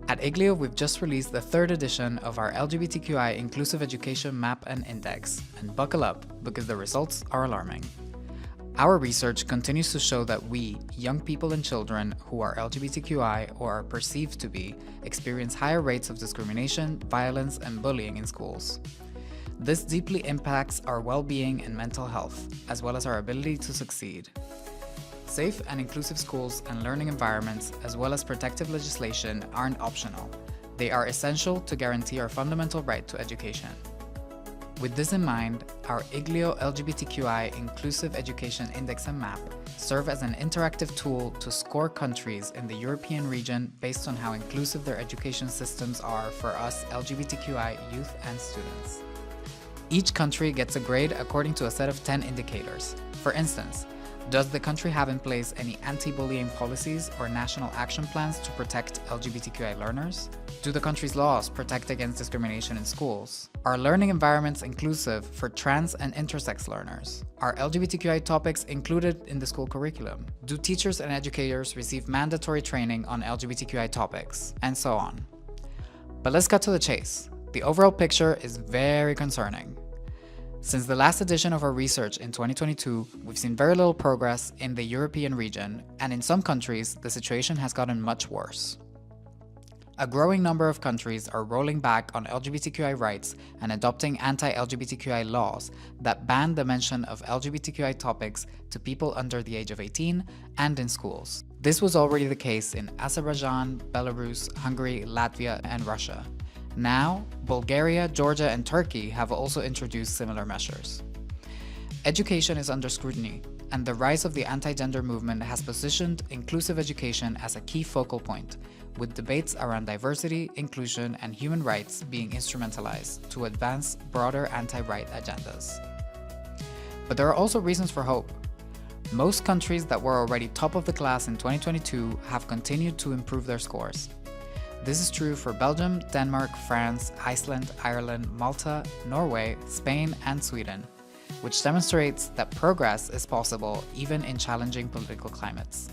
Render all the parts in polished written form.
At IGLYO, we've just released the third edition of our LGBTQI Inclusive Education Map and Index, and buckle up, because the results are alarming. Our research continues to show that we, young people and children who are LGBTQI or are perceived to be, experience higher rates of discrimination, violence, and bullying in schools. This deeply impacts our well-being and mental health, as well as our ability to succeed. Safe and inclusive schools and learning environments, as well as protective legislation, aren't optional. They are essential to guarantee our fundamental right to education. With this in mind, our IGLYO LGBTQI Inclusive Education Index and Map serve as an interactive tool to score countries in the European region based on how inclusive their education systems are for us LGBTQI youth and students. Each country gets a grade according to a set of 10 indicators. For instance, does the country have in place any anti-bullying policies or national action plans to protect LGBTQI learners? Do the country's laws protect against discrimination in schools? Are learning environments inclusive for trans and intersex learners? Are LGBTQI topics included in the school curriculum? Do teachers and educators receive mandatory training on LGBTQI topics? And so on. But let's cut to the chase. The overall picture is very concerning. Since the last edition of our research in 2022, we've seen very little progress in the European region, and in some countries, the situation has gotten much worse. A growing number of countries are rolling back on LGBTQI rights and adopting anti-LGBTQI laws that ban the mention of LGBTQI topics to people under the age of 18 and in schools. This was already the case in Azerbaijan, Belarus, Hungary, Latvia, and Russia. Now, Bulgaria, Georgia, and Turkey have also introduced similar measures. Education is under scrutiny, and the rise of the anti-gender movement has positioned inclusive education as a key focal point, with debates around diversity, inclusion, and human rights being instrumentalized to advance broader anti-right agendas. But there are also reasons for hope. Most countries that were already top of the class in 2022 have continued to improve their scores. This is true for Belgium, Denmark, France, Iceland, Ireland, Malta, Norway, Spain, and Sweden, which demonstrates that progress is possible even in challenging political climates.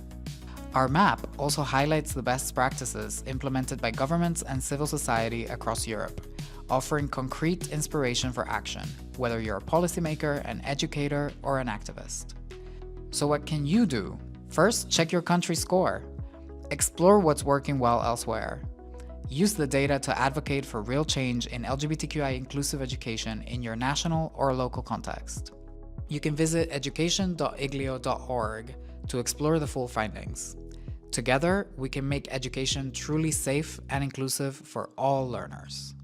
Our map also highlights the best practices implemented by governments and civil society across Europe, offering concrete inspiration for action, whether you're a policymaker, an educator, or an activist. So what can you do? First, check your country's score. Explore what's working well elsewhere. Use the data to advocate for real change in LGBTQI inclusive education in your national or local context. You can visit education.iglyo.org to explore the full findings. Together, we can make education truly safe and inclusive for all learners.